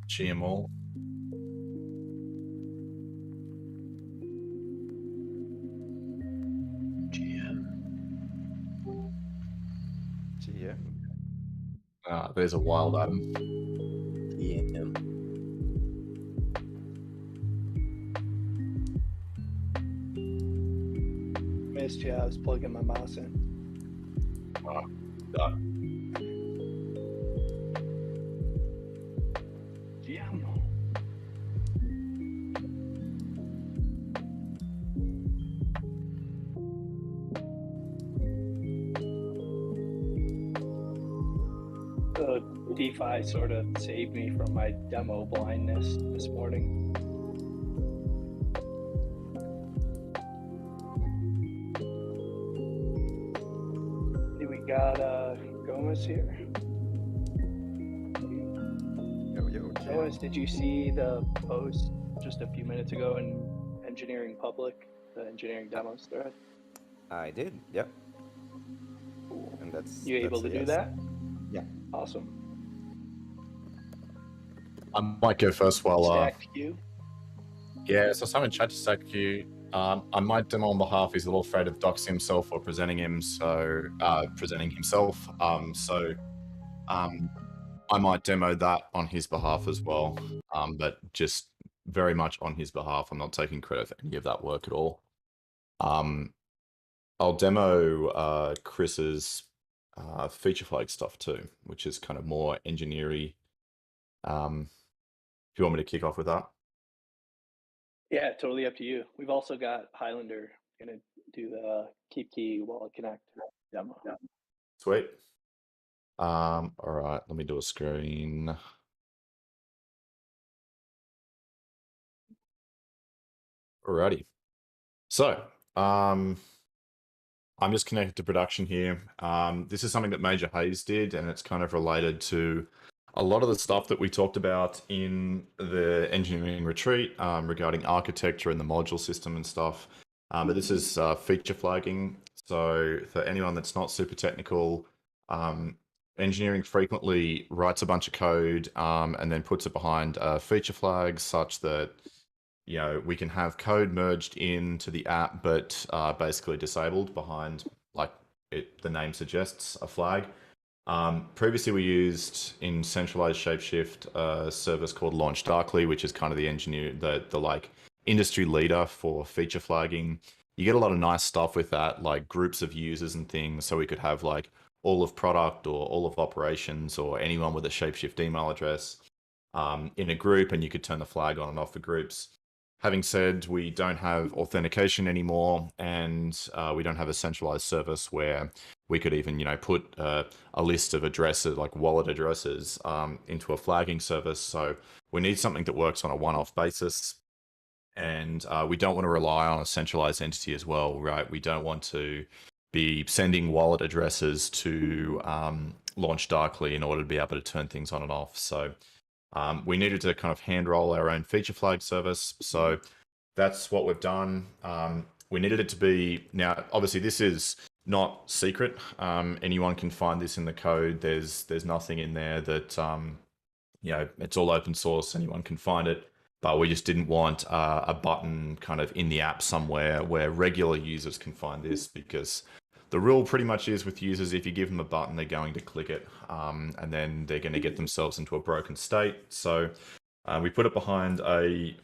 GMO. GM. There's a wild Adam. GM. Missed you. I was plugging my mouse in. GM. So DeFi sort of saved me from my demo blindness this morning. We got Gomez here. Yo, Gomez, did you see the post just a few minutes ago in Engineering Public, the engineering demos thread? I did, yep. Cool. And that's You able to do that? Yeah. Awesome. I might go first while Stacked queue. yeah, so someone chat to stack queue. I might demo on behalf. He's a little afraid of doxing himself or presenting himself. I might demo that on his behalf as well. But just very much on his behalf. I'm not taking credit for any of that work at all. I'll demo Chris's feature flag stuff too, which is kind of more engineering. If you want me to kick off with that? Yeah, totally up to you. We've also got Highlander gonna do the keep key wallet connect demo. Sweet. All right, let me do a screen. Alrighty. So, I'm just connected to production here. This is something that Major Hayes did, and it's kind of related to a lot of the stuff that we talked about in the engineering retreat regarding architecture and the module system and stuff. But this is feature flagging. So for anyone that's not super technical, engineering frequently writes a bunch of code and then puts it behind feature flags such that we can have code merged into the app, but basically disabled behind, like the name suggests, a flag. Previously, we used in centralized Shapeshift a service called Launch Darkly, which is kind of the like industry leader for feature flagging. You get a lot of nice stuff with that, like groups of users and things. So we could have like all of product or all of operations or anyone with a Shapeshift email address in a group, and you could turn the flag on and off for groups. having said we don't have authentication anymore, and we don't have a centralized service where we could even, put a list of addresses, like wallet addresses, into a flagging service. So we need something that works on a one-off basis. And we don't want to rely on a centralized entity as well, right? We don't want to be sending wallet addresses to launch darkly in order to be able to turn things on and off. So we needed to kind of hand roll our own feature flag service. So that's what we've done. We needed it to be, now obviously this is not secret. Anyone can find this in the code. There's nothing in there that, it's all open source. Anyone can find it. But we just didn't want a button kind of in the app somewhere where regular users can find this, because the rule pretty much is with users, if you give them a button, they're going to click it, and then they're going to get themselves into a broken state. So we put it behind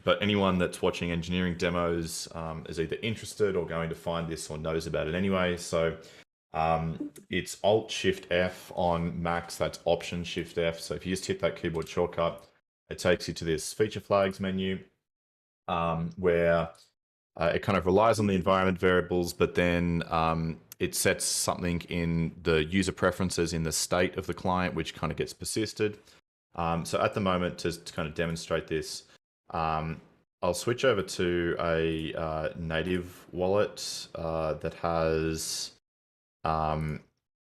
but anyone that's watching engineering demos is either interested or going to find this or knows about it anyway. So it's Alt-Shift-F on Macs, that's Option-Shift-F. So if you just hit that keyboard shortcut, it takes you to this feature flags menu, where it kind of relies on the environment variables, but then it sets something in the user preferences in the state of the client, which kind of gets persisted. So at the moment, to kind of demonstrate this, I'll switch over to a native wallet that has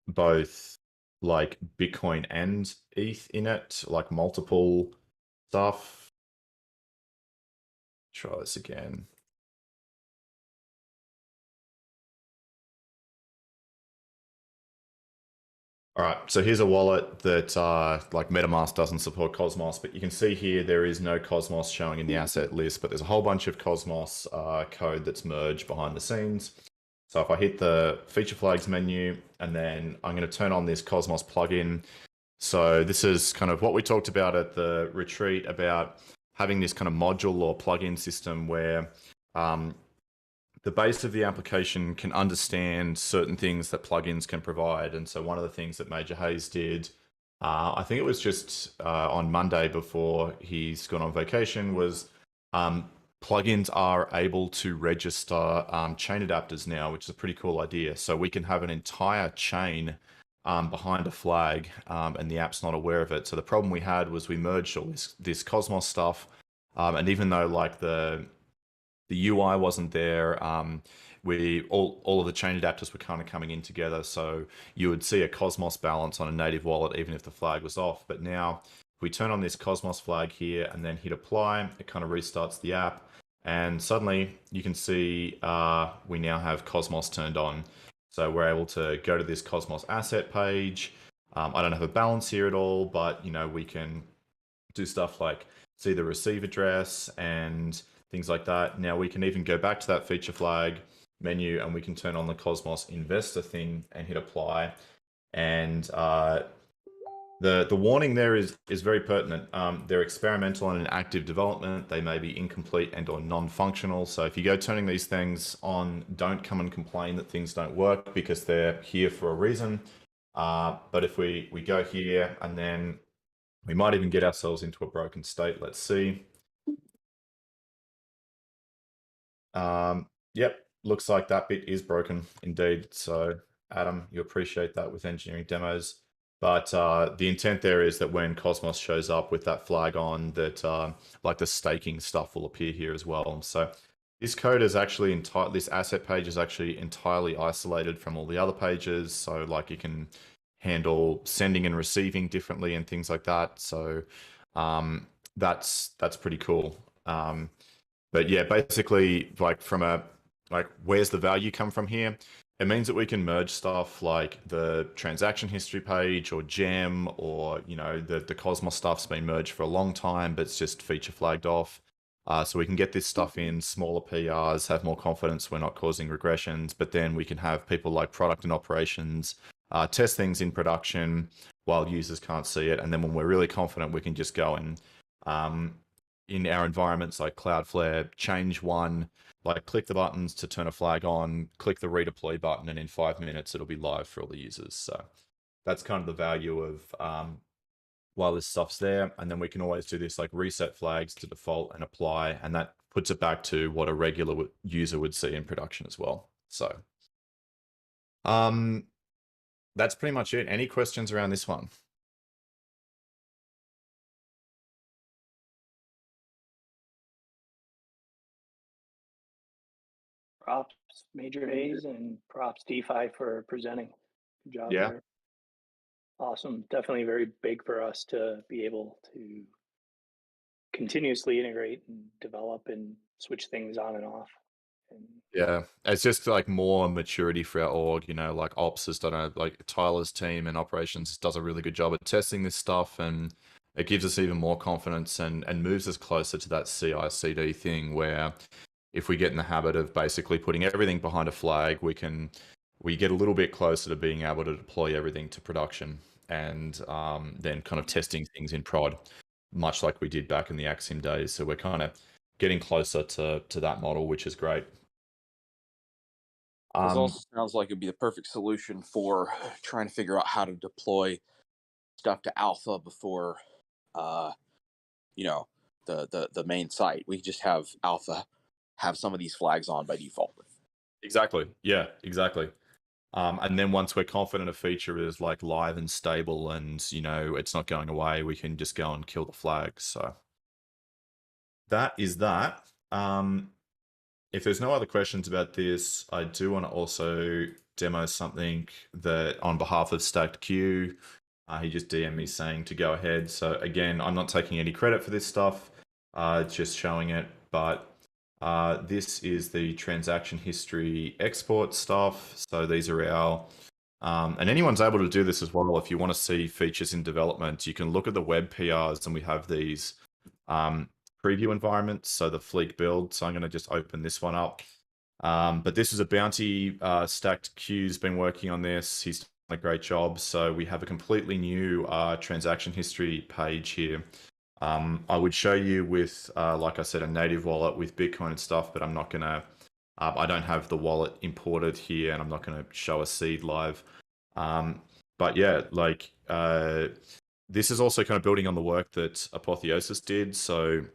both like Bitcoin and ETH in it, like multiple stuff. Try this again. All right, so here's a wallet that like MetaMask doesn't support Cosmos, but you can see here there is no Cosmos showing in the asset list, but there's a whole bunch of Cosmos code that's merged behind the scenes. So if I hit the feature flags menu, and then I'm going to turn on this Cosmos plugin. So this is kind of what we talked about at the retreat, about having this kind of module or plugin system where the base of the application can understand certain things that plugins can provide. And so one of the things that Major Hayes did, I think it was just on Monday before he's gone on vacation, was plugins are able to register chain adapters now, which is a pretty cool idea. So we can have an entire chain behind a flag, and the app's not aware of it. So the problem we had was we merged all this Cosmos stuff, and even though like the UI wasn't there, all of the chain adapters were kind of coming in together. So you would see a Cosmos balance on a native wallet, even if the flag was off. But now if we turn on this Cosmos flag here and then hit apply, it kind of restarts the app. And suddenly you can see we now have Cosmos turned on. So we're able to go to this Cosmos asset page. I don't have a balance here at all, but we can do stuff like see the receive address and things like that. Now we can even go back to that feature flag menu, and we can turn on the Cosmos investor thing and hit apply. And the warning there is very pertinent. They're experimental and in active development. They may be incomplete and or non-functional. So if you go turning these things on, don't come and complain that things don't work, because they're here for a reason. But if we go here, and then we might even get ourselves into a broken state. Let's see. Yep, looks like that bit is broken indeed. So Adam, you appreciate that with engineering demos. But the intent there is that when Cosmos shows up with that flag on, that like the staking stuff will appear here as well. So this code is actually this asset page is actually entirely isolated from all the other pages. So like you can handle sending and receiving differently and things like that. So that's pretty cool. But yeah, basically, like where's the value come from here? It means that we can merge stuff like the transaction history page or gem, or the Cosmos stuff's been merged for a long time, but it's just feature flagged off. So we can get this stuff in smaller PRs, have more confidence we're not causing regressions, but then we can have people like product and operations test things in production while users can't see it. And then when we're really confident, we can just go and in our environments like Cloudflare, change one, like click the buttons to turn a flag on, click the redeploy button, and in 5 minutes, it'll be live for all the users. So that's kind of the value of while this stuff's there. And then we can always do this like reset flags to default and apply, and that puts it back to what a regular user would see in production as well. So that's pretty much it. Any questions around this one? Props, Major Hayes, and props DeFi for presenting. Good job Yeah. there. Awesome. Definitely very big for us to be able to continuously integrate and develop and switch things on and off. And Yeah, it's just like more maturity for our org, you know, like ops has done like Tyler's team and operations does a really good job at testing this stuff, and it gives us even more confidence and moves us closer to that CI/CD thing where if we get in the habit of basically putting everything behind a flag, we get a little bit closer to being able to deploy everything to production and then kind of testing things in prod, much like we did back in the Axiom days. So we're kind of getting closer to that model, which is great. This also sounds like it'd be the perfect solution for trying to figure out how to deploy stuff to alpha before, you know, the main site. We just have alpha have some of these flags on by default. Exactly. Yeah, exactly. And then once we're confident a feature is like live and stable and, you know, it's not going away, we can just go and kill the flags. So that is that. If there's no other questions about this, I do want to also demo something that on behalf of Stacked Q, he just DM'd me saying to go ahead. So again, I'm not taking any credit for this stuff, just showing it. But this is the transaction history export stuff. So these are our, and anyone's able to do this as well. If you want to see features in development, you can look at the web PRs, and we have these preview environments, so the Fleek build. So I'm going to just open this one up. But this is a bounty. Stacked Q's been working on this. He's done a great job. So we have a completely new transaction history page here. I would show you with, like I said, a native wallet with Bitcoin and stuff, but I'm not going to, I don't have the wallet imported here, and I'm not going to show a seed live. But yeah, like this is also kind of building on the work that Apotheosis did. So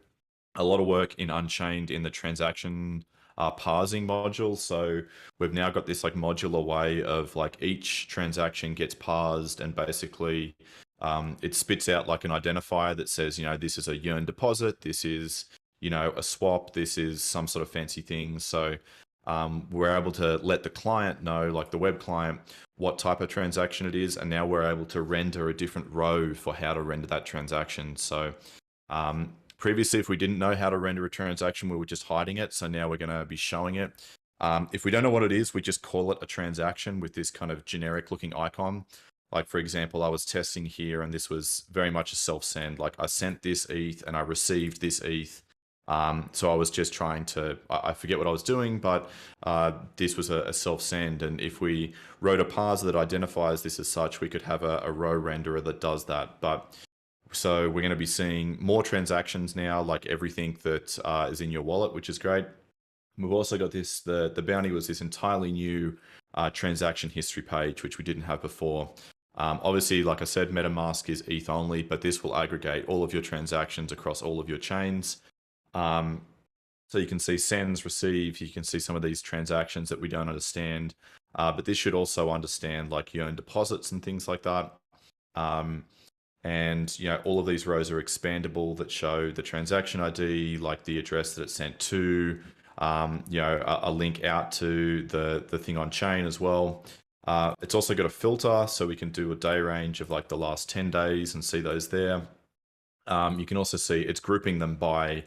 a lot of work in Unchained in the transaction parsing module. So we've now got this like modular way of like each transaction gets parsed, and basically it spits out like an identifier that says, you know, this is a yearn deposit, this is, you know, a swap, this is some sort of fancy thing. So we're able to let the client know, like the web client, what type of transaction it is, and now we're able to render a different row for how to render that transaction. So previously, if we didn't know how to render a transaction, we were just hiding it. So now we're going to be showing it. If we don't know what it is, we just call it a transaction with this kind of generic looking icon. Like, for example, I was testing here, and this was very much a self-send. Like, I sent this ETH and I received this ETH. So I was just trying to, I forget what I was doing, but this was a self-send. And if we wrote a parser that identifies this as such, we could have a row renderer that does that. But so we're going to be seeing more transactions now, like everything that is in your wallet, which is great. We've also got this, the bounty was this entirely new transaction history page, which we didn't have before. Obviously, like I said, MetaMask is ETH only, but this will aggregate all of your transactions across all of your chains. So you can see sends, receive, you can see some of these transactions that we don't understand, but this should also understand like yearn deposits and things like that. And, you know, all of these rows are expandable that show the transaction ID, like the address that it's sent to, you know, a link out to the thing on chain as well. It's also got a filter, so we can do a day range of like the last 10 days and see those there. You can also see it's grouping them by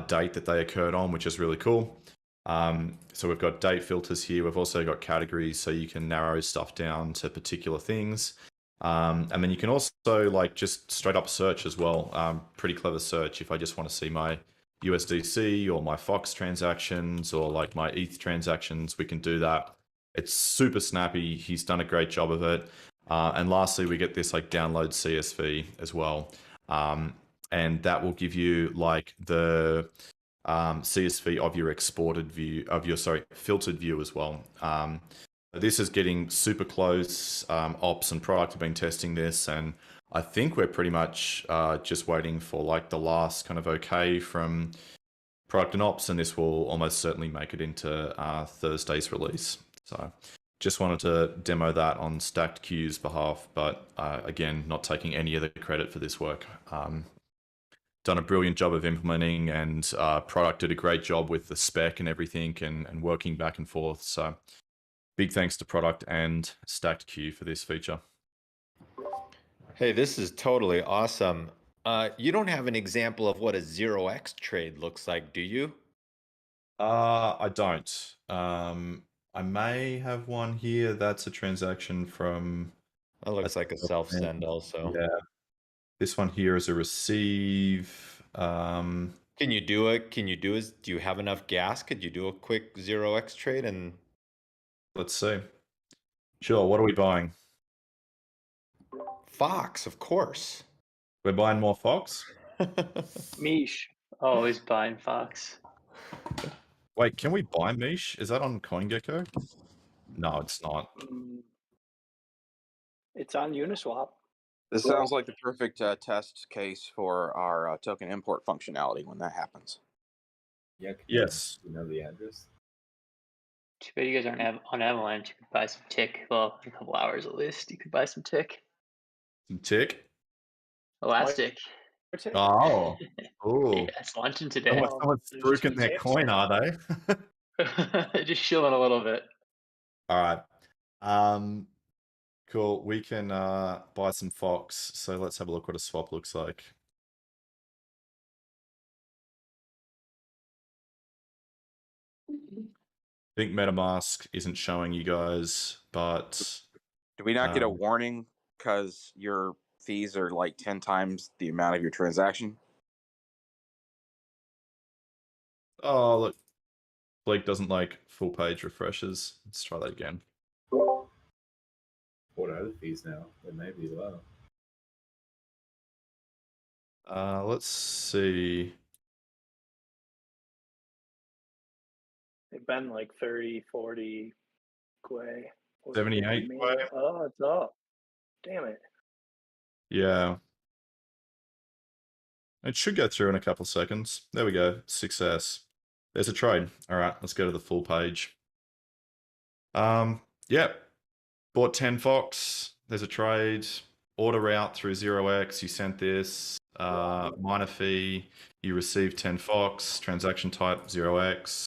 date that they occurred on, which is really cool. So we've got date filters here. We've also got categories, so you can narrow stuff down to particular things. And then you can also like just straight up search as well. Pretty clever search. If I just want to see my USDC or my Fox transactions or like my ETH transactions, we can do that. It's super snappy. He's done a great job of it. And lastly, we get this like download CSV as well. And that will give you like the CSV of your exported view of your, filtered view as well. This is getting super close. Ops and product have been testing this, and I think we're pretty much just waiting for like the last kind of okay from product and ops, and this will almost certainly make it into Thursday's release. So just wanted to demo that on Stacked Q's behalf, but again, not taking any of the credit for this work. Done a brilliant job of implementing, and product did a great job with the spec and everything, and working back and forth. So big thanks to product and Stacked Q for this feature. Hey, this is totally awesome. You don't have an example of what a 0x trade looks like, do you? I don't. I may have one here. That's a transaction from. That looks like a self-send also. Yeah. This one here is a receive. Can you do it? Do you have enough gas? Could you do a quick 0x trade? And let's see. Sure. What are we buying? Fox, of course. We're buying more Fox? Mish. Always buying Fox. Wait, can we buy Mish? Is that on CoinGecko? No, it's not. It's on Uniswap. This sounds like the perfect test case for our token import functionality when that happens. Yeah. Yes. You know the address. Too bad you guys aren't on Avalanche. You could buy some tick. Well, in a couple hours at least. You could buy some tick. Some tick? Elastic. Oh. Oh. Yeah, it's launching today. Someone's spruiking their coin, are they? Just shilling a little bit. All right. Cool. We can buy some Fox. So let's have a look what a swap looks like. I think MetaMask isn't showing you guys, but do we not get a warning because your fees are like 10 times the amount of your transaction? Oh, look. Blake doesn't like full page refreshes. Let's try that again. What are the fees now? They may be low. Let's see. They've been like 30, 40 Quay. 78 Quay. Oh, it's up. Damn it. Yeah. It should go through in a couple seconds. There we go. Success. There's a trade. All right, let's go to the full page. Yeah. Bought 10 Fox. There's a trade. Order route through 0x. You sent this. Minor fee. You received 10 Fox. Transaction type 0x.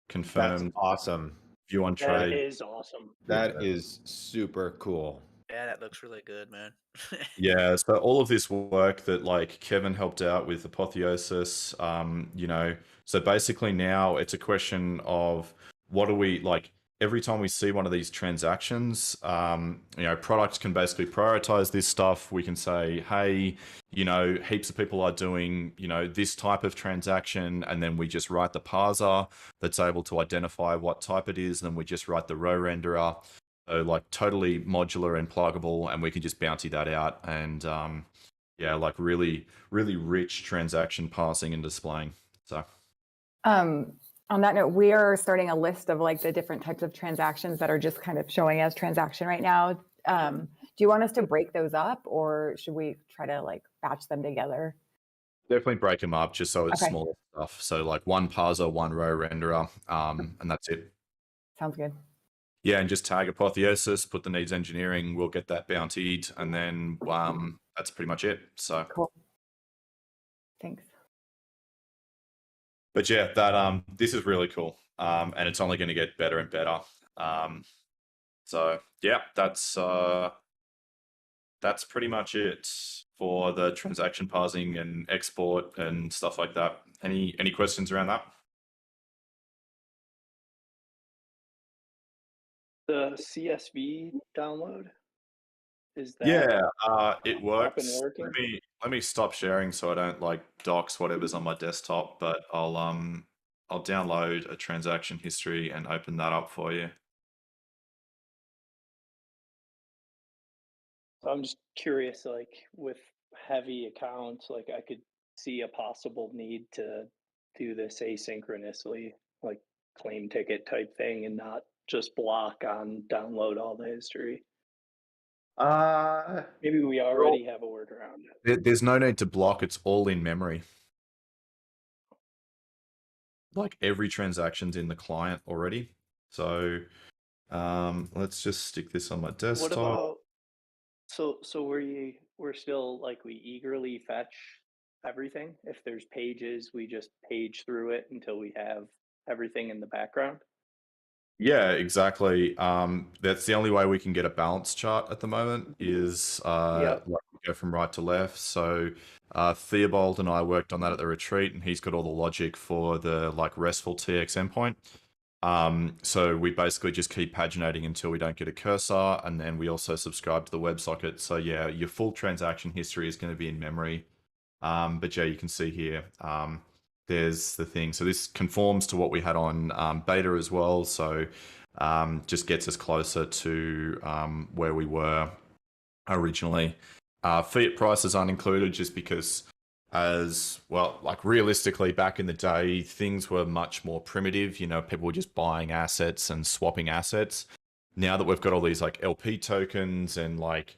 Confirmed. That's awesome. View on trade. That is awesome. That is super cool. Yeah, that looks really good, man. Yeah, so all of this work that like Kevin helped out with Apotheosis, so basically now it's a question of what do we like every time we see one of these transactions, products can basically prioritize this stuff. We can say, hey, heaps of people are doing, this type of transaction, and then we just write the parser that's able to identify what type it is, and then we just write the row renderer. So like totally modular and pluggable, and we can just bounty that out, and like really, really rich transaction parsing and displaying. So on that note, we are starting a list of like the different types of transactions that are just kind of showing as transaction right now. Do you want us to break those up, or should we try to like batch them together? Definitely break them up just so it's Okay. smaller stuff. So like one parser, one row renderer, and that's it. Sounds good. Yeah, and just tag Apotheosis, put the needs engineering, we'll get that bountied, and then that's pretty much it. So Cool. Thanks. But yeah, that this is really cool, and it's only going to get better and better. So yeah, that's pretty much it for the transaction parsing and export and stuff like that. Any questions around that? The CSV download, is that It works. working? Let me stop sharing so I don't like dox whatever's on my desktop, but I'll download a transaction history and open that up for you. So I'm just curious, like with heavy accounts, like I could see a possible need to do this asynchronously, like claim ticket type thing, and not just block on download all the history. Maybe we already have a workaround. There's no need to block, it's all in memory. like every transaction's in the client already. So let's just stick this on my What desktop. about so we're still like we eagerly fetch everything. If there's pages, we just page through it until we have everything in the background. Yeah, exactly. That's the only way we can get a balance chart at the moment is Yep. like we go from right to left. So Theobald and I worked on that at the retreat, and he's got all the logic for the like RESTful TX endpoint. So we basically just keep paginating until we don't get a cursor, and then we also subscribe to the WebSocket. So yeah, your full transaction history is going to be in memory. But yeah, you can see here, there's the thing. So this conforms to what we had on beta as well. So just gets us closer to where we were originally. Fiat prices aren't included just because, as well, like realistically back in the day, things were much more primitive. You know, people were just buying assets and swapping assets. Now that we've got all these like LP tokens and like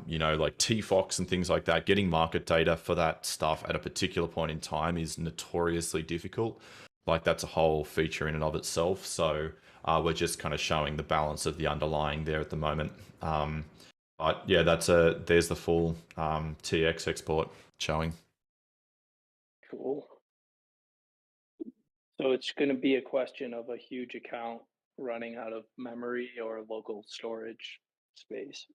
you know, like TFOX and things like that, getting market data for that stuff at a particular point in time is notoriously difficult. Like that's a whole feature in and of itself. So we're just kind of showing the balance of the underlying there at the moment. But yeah, there's the full TX export showing. Cool. So it's going to be a question of a huge account running out of memory or local storage space.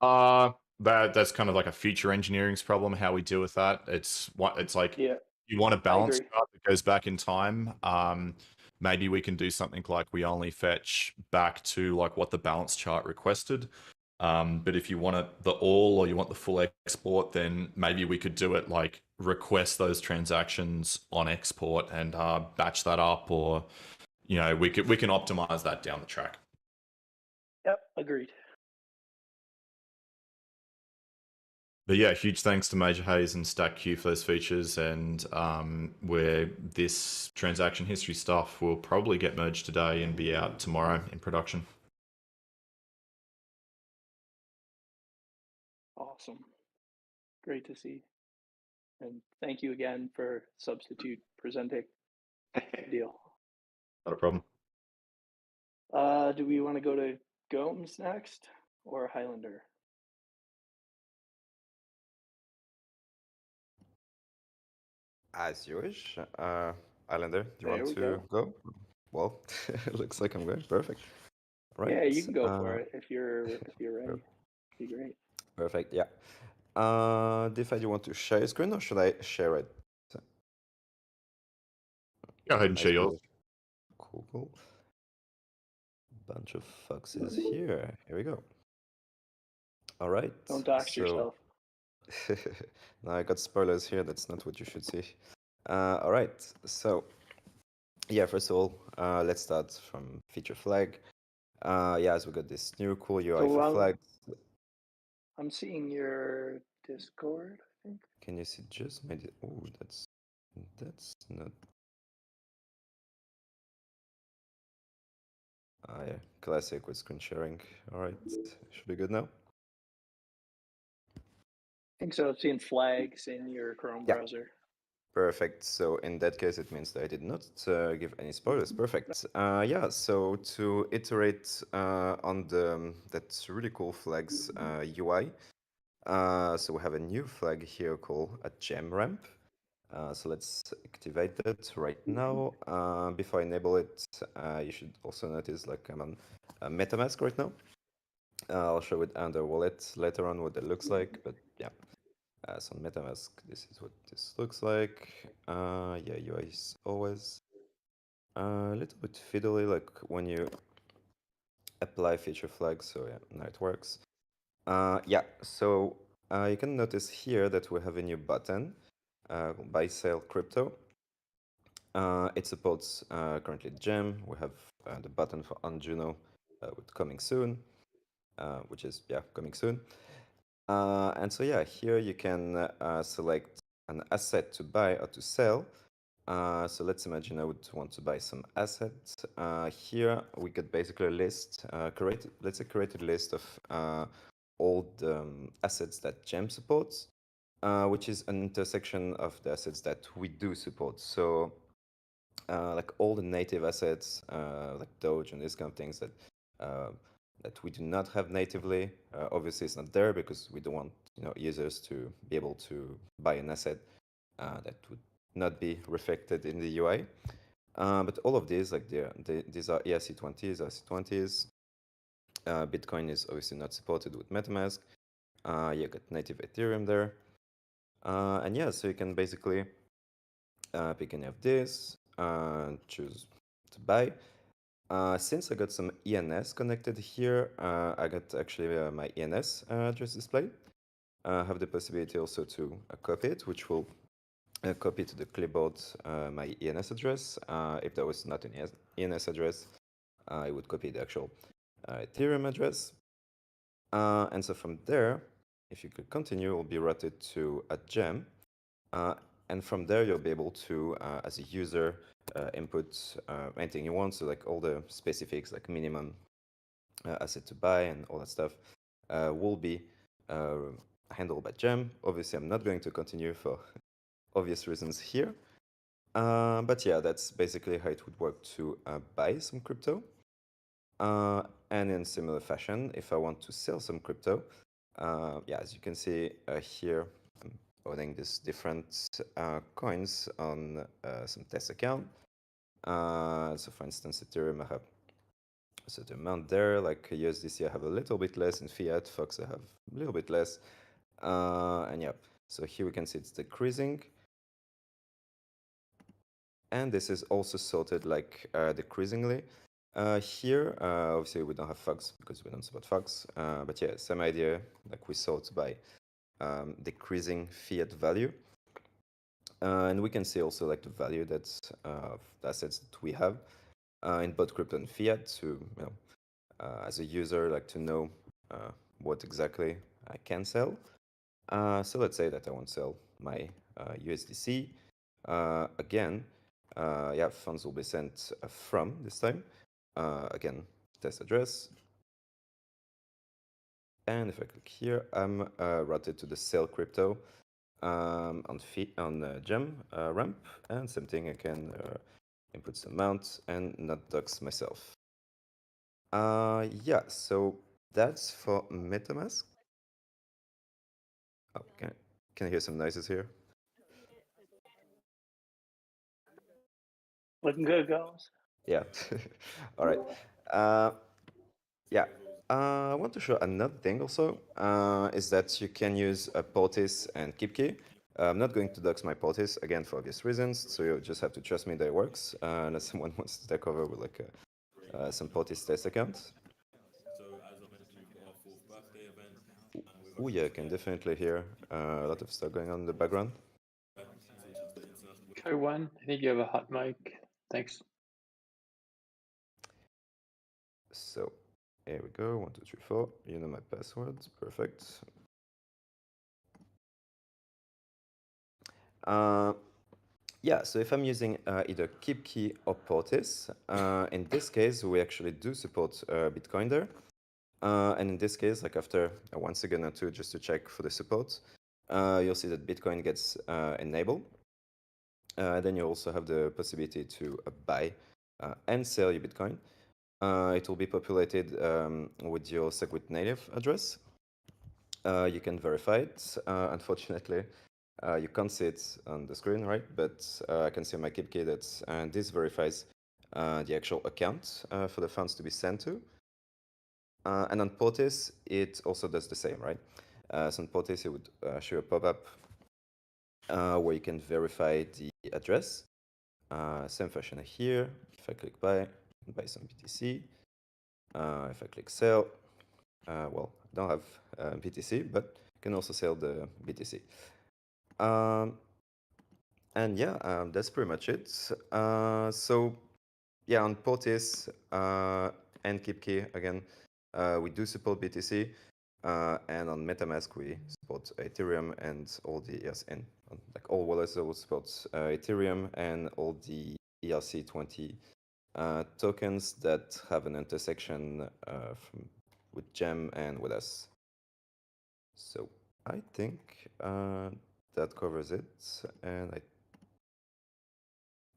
That's kind of like a feature engineering's problem, how we deal with that. It's like Yeah, you want a balance agree. chart that goes back in time. Maybe we can do something like we only fetch back to like what the balance chart requested. But if you want it the all or you want the full export, then maybe we could do it like request those transactions on export and batch that up, or you know, we can optimize that down the track. Yep, agreed. But yeah, huge thanks to Major Hayes and StackQ for those features, and where this transaction history stuff will probably get merged today and be out tomorrow in production. Awesome. Great to see. And thank you again for substitute presenting. Good deal. Not a problem. Do we want to go to Gomes next or Highlander? As you wish. Highlander, do you There want we to go? Well, it looks like I'm going. Perfect. Right. Yeah, you can go for it if you're ready. Be great. Perfect. Yeah. Defi, do you want to share your screen or should I share it? Go ahead and My share yours. screen is- Cool, cool. Bunch of foxes here. Here we go. All right. Don't dox yourself. No, I got spoilers here. That's not what you should see. All right. So, yeah, first of all, let's start from feature flag. Yeah, so we got this new cool UI So, for flags. I'm seeing your Discord, I think. Can you see just my? Oh, that's not. Ah, yeah, classic with screen sharing. All right, should be good now. I think so. I'm seeing flags in your Chrome Yeah. browser. Perfect. So in that case, it means that I did not give any spoilers. Perfect. Yeah. So to iterate on that really cool flags UI. So we have a new flag here called a gem ramp. So let's activate that right now. Before I enable it, you should also notice like I'm on MetaMask right now. I'll show it under wallet later on what that looks like, but yeah. So on MetaMask, this is what this looks like. Yeah, UI is always a little bit fiddly, like when you apply feature flags. So yeah, now it works. Yeah, so you can notice here that we have a new button, buy sell crypto. It supports currently Gem. We have the button for on Juno with coming soon, which is yeah coming soon. And so yeah, here you can select an asset to buy or to sell. So let's imagine I would want to buy some assets. Here we get basically a list, let's say create a list of all the assets that Gem supports, which is an intersection of the assets that we do support. So like all the native assets, like Doge and these kind of things that we do not have natively. Obviously, it's not there because we don't want users to be able to buy an asset that would not be reflected in the UI. But all of these, like these are ERC20s, RC20s. Bitcoin is obviously not supported with MetaMask. You got native Ethereum there. And yeah, so you can basically pick any of these, choose to buy. Since I got some ENS connected here, I got actually my ENS address displayed. I have the possibility also to copy it, which will copy to the clipboard my ENS address. If there was not an ENS address, I would copy the actual Ethereum address. And so from there, if you could continue, it will be routed to a gem. And from there, you'll be able to, as a user, input anything you want. So like all the specifics, like minimum asset to buy and all that stuff will be handled by gem. Obviously, I'm not going to continue for obvious reasons here. But yeah, that's basically how it would work to buy some crypto. And in similar fashion, if I want to sell some crypto, yeah, as you can see here, I'm owning these different coins on some test account. So for instance, Ethereum, I have a certain amount there, like USDC, I have a little bit less, in fiat, Fox, I have a little bit less. And yeah, so here we can see it's decreasing. And this is also sorted like decreasingly. Here, obviously, we don't have Fox because we don't support Fox. But yeah, same idea, like we sort by decreasing fiat value. And we can see also like the value that's of the assets that we have in both crypto and fiat to, as a user, like to know what exactly I can sell. So let's say that I want to sell my USDC. Again, yeah, funds will be sent from this time. Again, test address. And if I click here, I'm routed to the sell crypto on gem ramp. And same thing, I can input some amount and not dox myself. Yeah, so that's for MetaMask. Oh, can I hear some noises here? Looking good, guys. Yeah. All right. Yeah. I want to show another thing also, is that you can use a Portis and KeepKey. I'm not going to dox my Portis, again, for obvious reasons, so you just have to trust me that it works, unless someone wants to take over with like some Portis test account. Oh yeah, I can definitely hear a lot of stuff going on in the background. One, I think you have a hot mic. Thanks. So here we go, 1, 2, 3, 4. You know my passwords, perfect. Yeah, so if I'm using either KeepKey or Portis, in this case, we actually do support Bitcoin there. And in this case, like after one second or two, just to check for the support, you'll see that Bitcoin gets enabled. Then you also have the possibility to buy and sell your Bitcoin. It will be populated with your Segwit native address. You can verify it. Unfortunately, you can't see it on the screen, right? But I can see on my KeepKey that this verifies the actual account for the funds to be sent to. And on Portis, it also does the same, right? So on Portis, it would show a pop-up where you can verify the address. Same fashion here. If I click buy some BTC. If I click sell, well, I don't have BTC, but I can also sell the BTC. And yeah, that's pretty much it. So yeah, on Portis and KeepKey, again, we do support BTC. And on MetaMask, we support Ethereum and all the and like all wallets will support Ethereum and all the ERC20 tokens that have an intersection with Gem and with us. So I think that covers it, and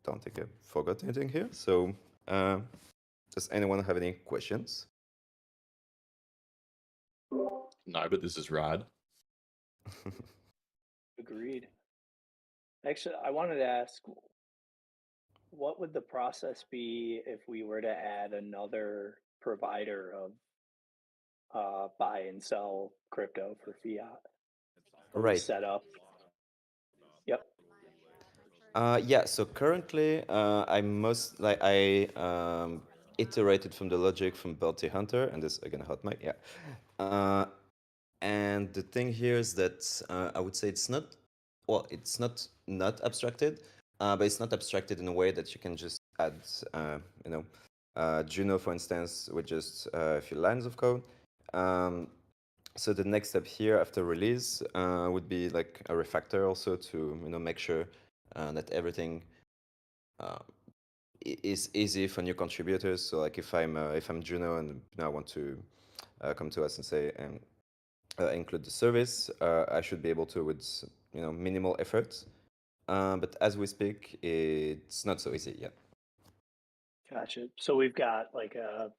don't think I forgot anything here. So, does anyone have any questions? No, but this is rad. Agreed. Actually, I wanted to ask, what would the process be if we were to add another provider of buy and sell crypto for fiat? Are we Right. set up? Yep. Yeah. So currently, I iterated from the logic from Bounty Hunter, and this again hot mic. Yeah. And the thing here is that I would say it's not not abstracted, but it's not abstracted in a way that you can just add, Juno, for instance, with just a few lines of code. So the next step here after release would be like a refactor also to make sure that everything is easy for new contributors. So like if I'm Juno and I want to come to us and say include the service, I should be able to with minimal effort. But as we speak, it's not so easy yet. Gotcha. So we've got like a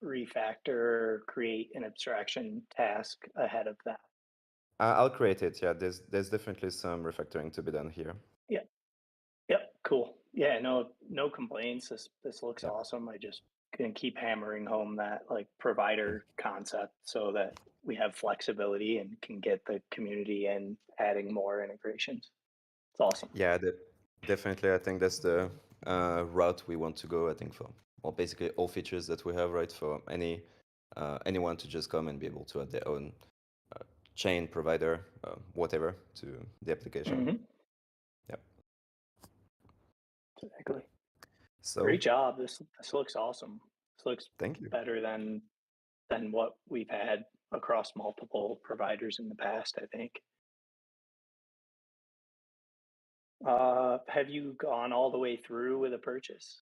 refactor, create an abstraction task ahead of that. I'll create it. Yeah, there's definitely some refactoring to be done here. Yeah. Yep. Cool. Yeah. No complaints. This looks Yeah. awesome. I just gonna keep hammering home that like provider concept so that we have flexibility and can get the community and adding more integrations. It's awesome. Yeah, definitely. I think that's the route we want to go. I think for basically all features that we have, right? For anyone to just come and be able to add their own chain provider, whatever, to the application. Mm-hmm. Yep. Exactly. So Great job. This looks awesome. This looks thank you. better than what we've had across multiple providers in the past, I think. Have you gone all the way through with a purchase?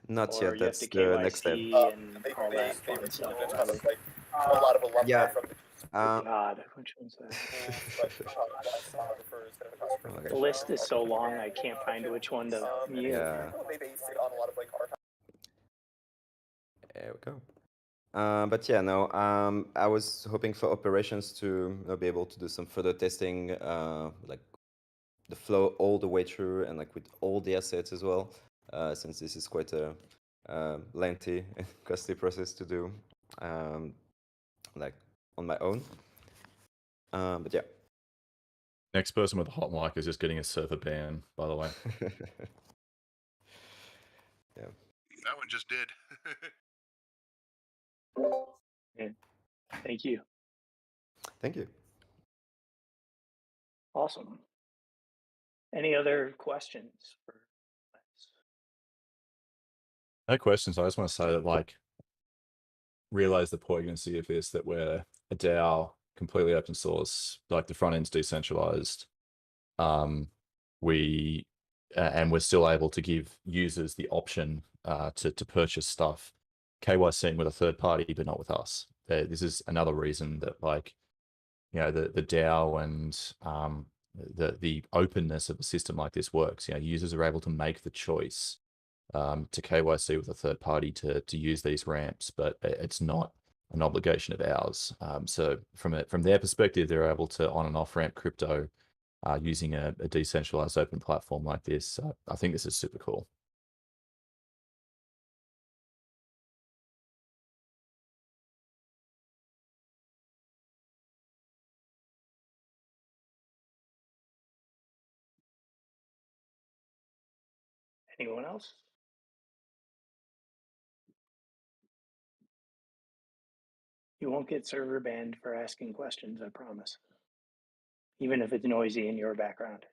Not Or yet. you have That's to the next step. KYC and all that fun stuff? Yeah. God, which one's that? The list is so long, I can't find which one to mute. Yeah. There we go. But yeah, no. I was hoping for operations to be able to do some further testing, like the flow all the way through, and like with all the assets as well. Since this is quite a lengthy and costly process to do, like on my own. But yeah. Next person with a hot mic is just getting a server ban, by the way. Yeah. That one just did. Yeah. Thank you. Thank you. Awesome. Any other questions for No questions. I just want to say that, like, realize the poignancy of this, that we're a DAO, completely open source, like the front end's decentralized. We're still able to give users the option to purchase stuff, KYCing with a third party, but not with us. This is another reason that, like, the DAO and the openness of a system like this works. Users are able to make the choice to KYC with a third party to use these ramps, but it's not an obligation of ours. So from their perspective, they're able to on and off ramp crypto using a decentralized open platform like this. I think this is super cool. anyone else? You won't get server banned for asking questions, I promise. Even if it's noisy in your background.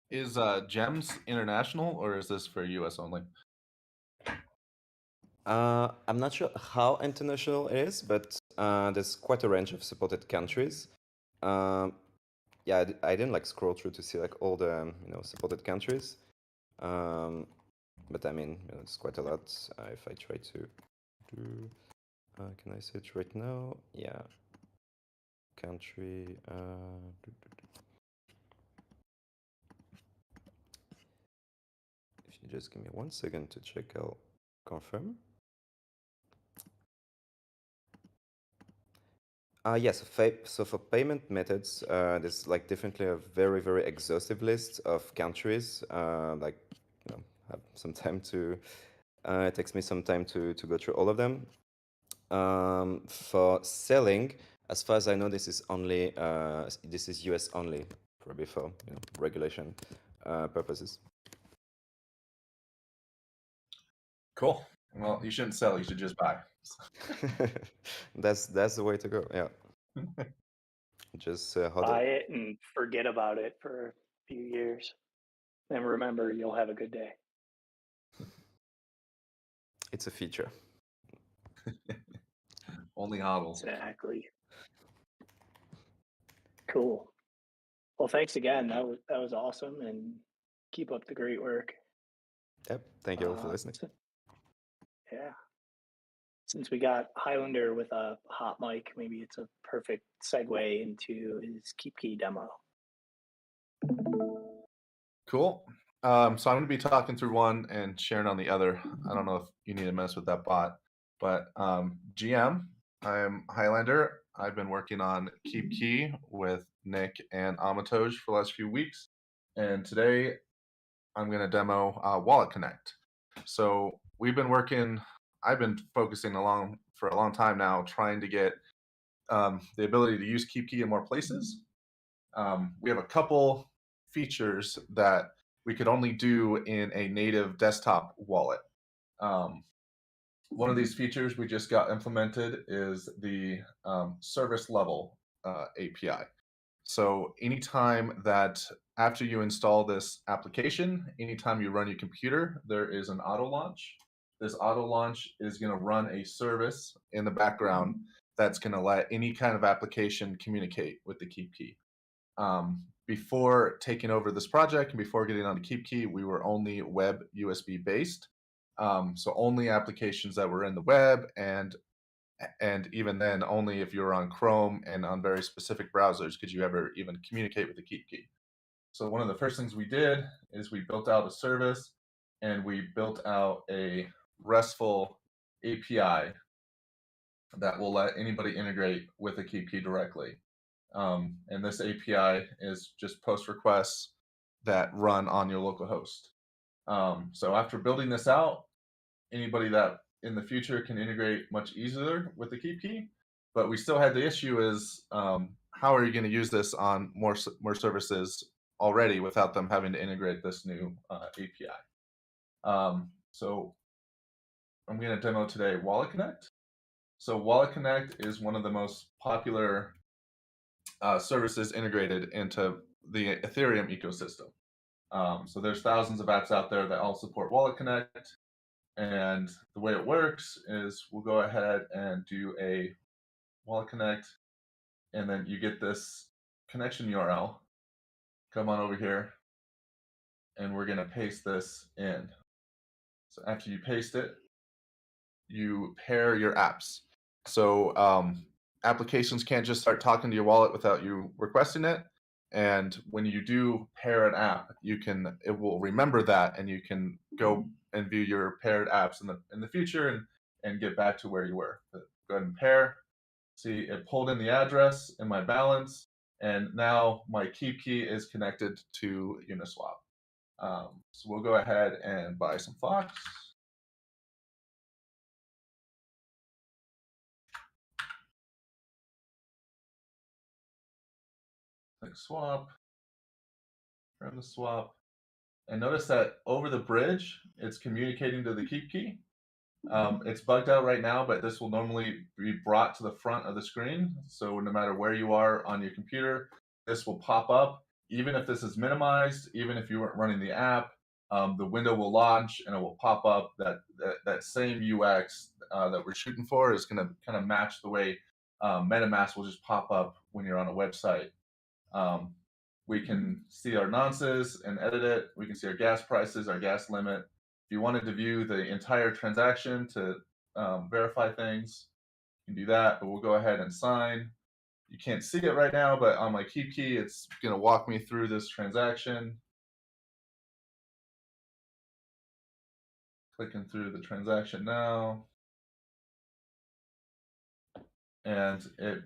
Is GEMS international or is this for US only? I'm not sure how international it is, but there's quite a range of supported countries. Yeah, I didn't like scroll through to see like all the supported countries, but I mean it's quite a lot. If I try to do, can I search right now? Yeah, country. Just give me 1 second to check. I'll confirm. Yes, so for payment methods, there's like definitely a very, very exhaustive list of countries. Like, have some time to, it takes me some time to go through all of them. For selling, as far as I know, this is only, this is US only, probably for regulation purposes. Cool. Well, you shouldn't sell. You should just buy. That's the way to go. Yeah. Just hodl. Buy it and forget about it for a few years. And remember, you'll have a good day. It's a feature. Only hodls. Exactly. Cool. Well, thanks again. That was awesome, and keep up the great work. Yep. Thank you all for listening. Yeah. Since we got Highlander with a hot mic, maybe it's a perfect segue into his Keep Key demo. Cool. So I'm going to be talking through one and sharing on the other. I don't know if you need to mess with that bot, but GM, I'm Highlander. I've been working on Keep Key with Nick and Amatoj for the last few weeks. And today I'm going to demo Wallet Connect. So I've been focusing for a long time now, trying to get the ability to use Keep Key in more places. We have a couple features that we could only do in a native desktop wallet. One of these features we just got implemented is the service level API. So anytime that after you install this application, anytime you run your computer, there is an auto launch. This auto launch is going to run a service in the background that's going to let any kind of application communicate with the Keep Key. Before taking over this project and before getting on the Keep Key, we were only web USB based. So only applications that were in the web, and even then only if you were on Chrome and on very specific browsers could you ever even communicate with the Keep Key. So one of the first things we did is we built out a service, and we built out a RESTful API that will let anybody integrate with the Keep Key directly. And this API is just post requests that run on your local host. So after building this out, anybody that in the future can integrate much easier with the Keep Key, but we still had the issue is how are you going to use this on more services already without them having to integrate this new API? So I'm going to demo today Wallet Connect. So Wallet Connect is one of the most popular services integrated into the Ethereum ecosystem. So there's thousands of apps out there that all support Wallet Connect. And the way it works is we'll go ahead and do a Wallet Connect, and then you get this connection URL. Come on over here, and we're going to paste this in. So after you paste it, you pair your apps. So applications can't just start talking to your wallet without you requesting it. And when you do pair an app, it will remember that, and you can go and view your paired apps in the future and get back to where you were. But go ahead and pair. See, it pulled in the address in my balance, and now my Keep Key is connected to Uniswap. So we'll go ahead and buy some Fox. Click swap, run the swap, and notice that over the bridge, it's communicating to the Keep Key. It's bugged out right now, but this will normally be brought to the front of the screen. So no matter where you are on your computer, this will pop up. Even if this is minimized, even if you weren't running the app, the window will launch and it will pop up. That same UX that we're shooting for is going to kind of match the way MetaMask will just pop up when you're on a website. We can see our nonces and edit it. We can see our gas prices, our gas limit. If you wanted to view the entire transaction to verify things, you can do that, but we'll go ahead and sign. You can't see it right now, but on my Keep Key, it's going to walk me through this transaction. clicking through the transaction now. And it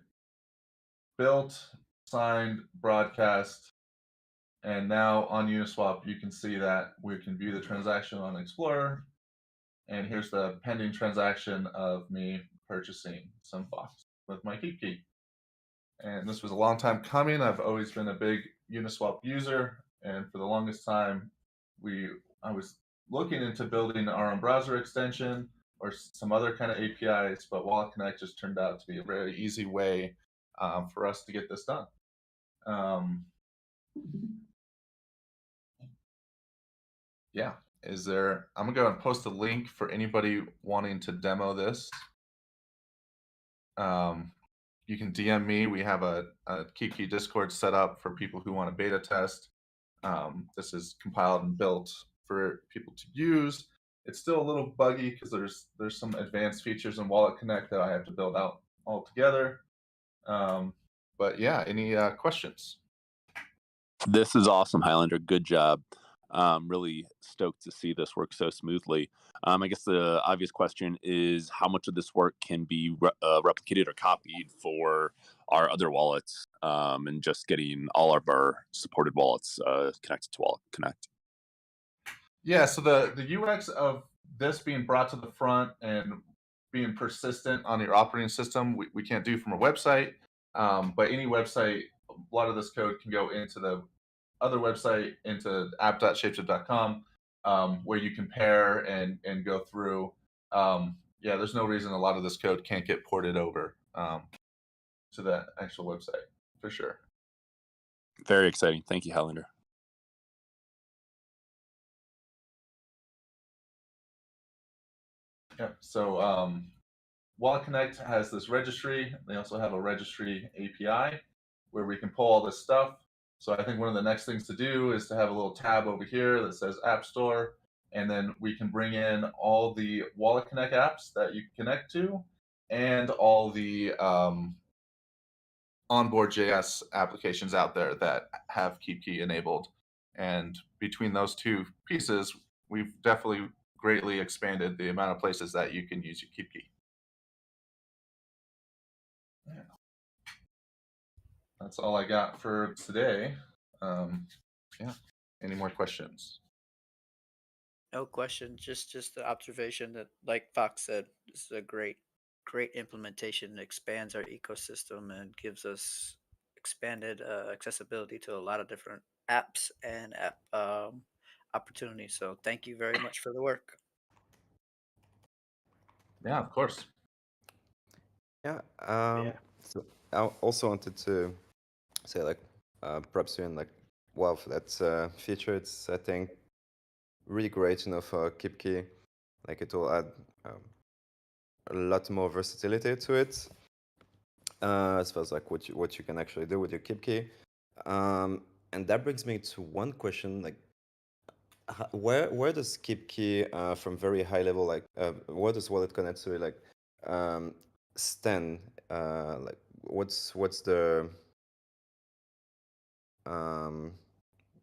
built, signed, broadcast, and now on Uniswap, you can see that we can view the transaction on Explorer. And here's the pending transaction of me purchasing some Fox with my Keep Key. And this was a long time coming. I've always been a big Uniswap user, and for the longest time, I was looking into building our own browser extension or some other kind of APIs, but Wallet Connect just turned out to be a very easy way for us to get this done. Yeah, I'm gonna go and post a link for anybody wanting to demo this. You can DM me. We have a Kiki Discord set up for people who want to beta test. This is compiled and built for people to use. It's still a little buggy because there's some advanced features in Wallet Connect that I have to build out all together. But yeah, any questions? This is awesome, Highlander. Good job. Really stoked to see this work so smoothly. I guess the obvious question is how much of this work can be replicated or copied for our other wallets, and just getting all of our supported wallets connected to Wallet Connect. Yeah, so the UX of this being brought to the front and being persistent on your operating system, we can't do from a website, but any website, a lot of this code can go into the other website, into app.shapeshift.com, where you compare and go through. Yeah, there's no reason a lot of this code can't get ported over to the actual website, for sure. Very exciting. Thank you, Highlander. Yeah, so Wallet Connect has this registry. They also have a registry API where we can pull all this stuff. So I think one of the next things to do is to have a little tab over here that says App Store, and then we can bring in all the Wallet Connect apps that you can connect to, and all the onboard.js applications out there that have KeepKey enabled. And between those two pieces, we've definitely greatly expanded the amount of places that you can use your KeepKey. Yeah. That's all I got for today. Yeah. Any more questions? No question. Just the observation that, like Fox said, this is a great implementation. It expands our ecosystem and gives us expanded accessibility to a lot of different apps and app opportunities. So thank you very much for the work. Yeah, of course. Yeah. So I also wanted to say, like, props to you and like, wow, for that feature. It's, I think, really great, for KeepKey. Like, it will add a lot more versatility to it, as far as like what you can actually do with your KeepKey. And that brings me to one question, like, where does KeepKey from very high level, like, where does Wallet Connect to, like, stand? Like, what's the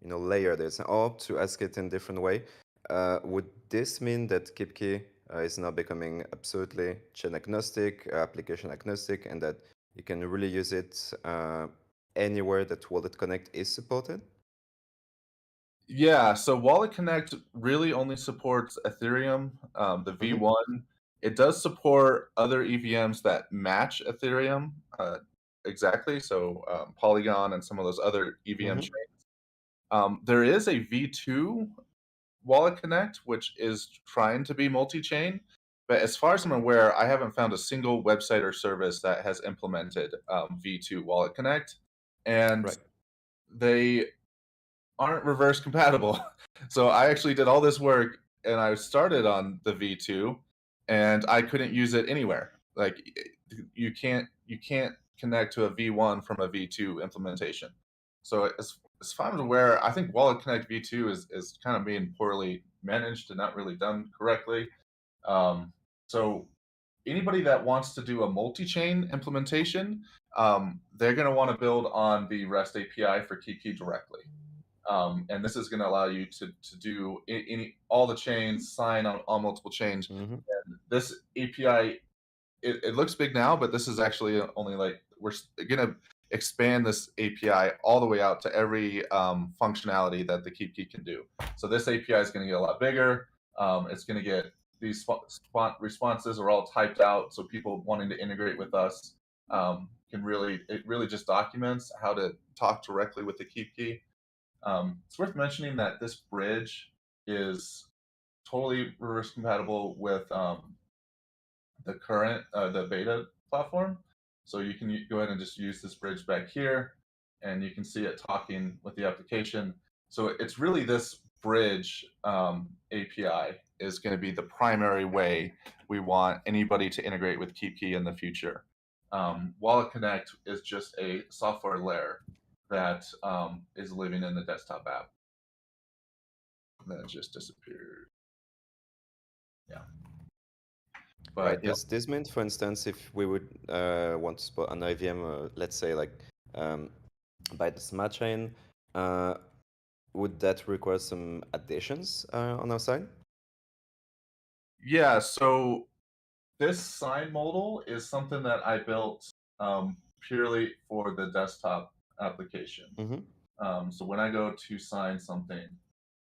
layer there's, or to ask it in a different way, would this mean that KeepKey is now becoming absolutely chain agnostic, application agnostic, and that you can really use it anywhere that Wallet Connect is supported? Yeah, so Wallet Connect really only supports Ethereum, the V1. It does support other EVMs that match Ethereum exactly, so Polygon and some of those other EVM chains. There is a V2 Wallet Connect, which is trying to be multi-chain, but as far as I'm aware, I haven't found a single website or service that has implemented V2 Wallet Connect, and they aren't reverse compatible. So I actually did all this work and I started on the V2 and I couldn't use it anywhere. Like, you can't connect to a V1 from a V2 implementation. So as far as I'm aware, I think Wallet Connect V2 is kind of being poorly managed and not really done correctly. So anybody that wants to do a multi-chain implementation, they're going to want to build on the REST API for Kiki directly. And this is going to allow you to do all the chains, sign on multiple chains. Mm-hmm. And this API, it looks big now, but this is actually only like, we're going to expand this API all the way out to every functionality that the Keep Key can do. So this API is going to get a lot bigger. It's going to get these responses are all typed out, so people wanting to integrate with us it really just documents how to talk directly with the Keep Key. It's worth mentioning that this bridge is totally reverse compatible with the current the beta platform. So you can go ahead and just use this bridge back here, and you can see it talking with the application. So it's really this bridge API is going to be the primary way we want anybody to integrate with Keep Key in the future. Wallet Connect is just a software layer that is living in the desktop app. And then it just disappeared. Yeah. But Right. Does this mean, for instance, if we would want to spot an IVM, let's say like by the smart chain, would that require some additions on our side? Yeah, so this sign modal is something that I built purely for the desktop application. Mm-hmm. So when I go to sign something,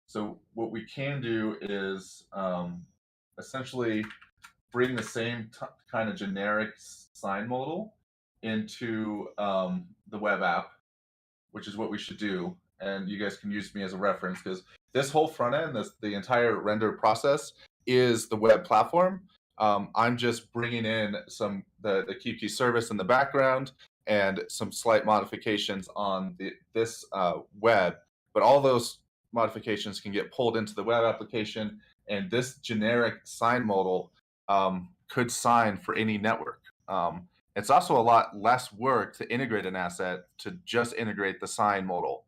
so what we can do is essentially bring the same kind of generic sign modal into the web app, which is what we should do. And you guys can use me as a reference because this whole front end, the entire render process is the web platform. I'm just bringing in the Keep Key service in the background and some slight modifications on this web. But all those modifications can get pulled into the web application, and this generic sign modal could sign for any network. It's also a lot less work to integrate an asset to just integrate the sign modal.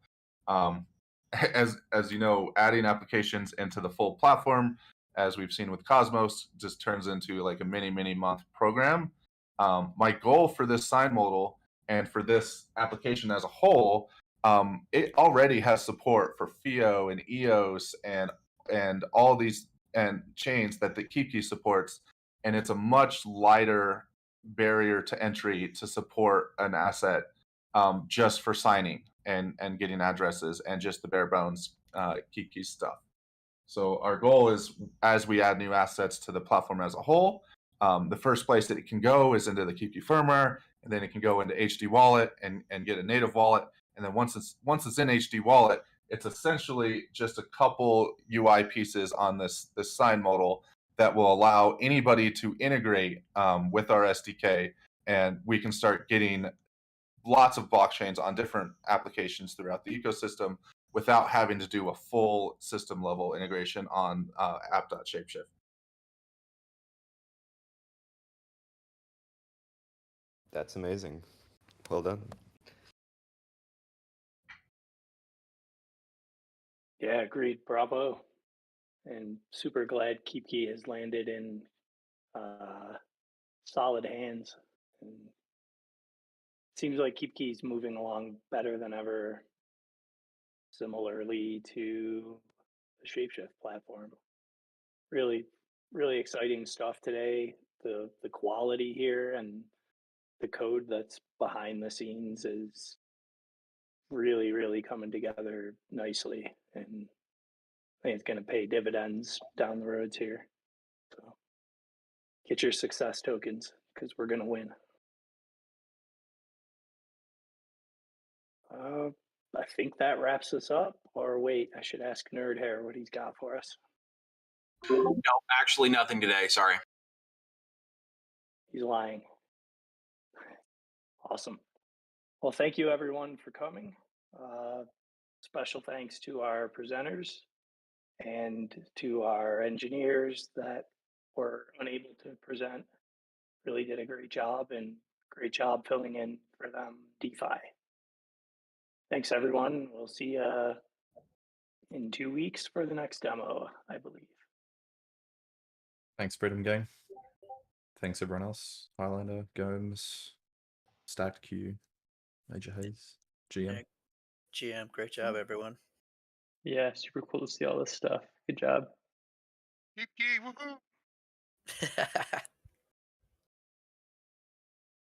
As you know, adding applications into the full platform, as we've seen with Cosmos, just turns into like a many month program. My goal for this sign modal and for this application as a whole, it already has support for FIO and EOS and all these and chains that the Keep Key supports, and it's a much lighter barrier to entry to support an asset just for signing and getting addresses and just the bare bones Keep Key stuff. So our goal is, as we add new assets to the platform as a whole, the first place that it can go is into the Keep Key firmware, and then it can go into HD Wallet and get a native wallet. And then once it's in HD Wallet, it's essentially just a couple UI pieces on this sign modal that will allow anybody to integrate with our SDK, and we can start getting lots of blockchains on different applications throughout the ecosystem without having to do a full system level integration on app.shapeshift. That's amazing. Well done. Yeah, agreed. Bravo. And super glad Keep Key has landed in solid hands. And it seems like Keep Key's moving along better than ever, similarly to the ShapeShift platform. Really, really exciting stuff today. The quality here and the code that's behind the scenes is really, really coming together nicely. And I think it's going to pay dividends down the roads here. So get your success tokens because we're going to win. I think that wraps us up. Or wait, I should ask Nerd Hair what he's got for us. No, actually nothing today. Sorry. He's lying. Awesome. Well, thank you everyone for coming. Special thanks to our presenters and to our engineers that were unable to present. Really did a great job, and great job filling in for them DeFi. Thanks everyone. We'll see you in 2 weeks for the next demo, I believe. Thanks, Freedom Gang. Thanks, everyone else. Highlander, Gomes, Stacked Q, Major Hayes, GM. GM, great job, everyone. Yeah, super cool to see all this stuff. Good job. Yay, woohoo!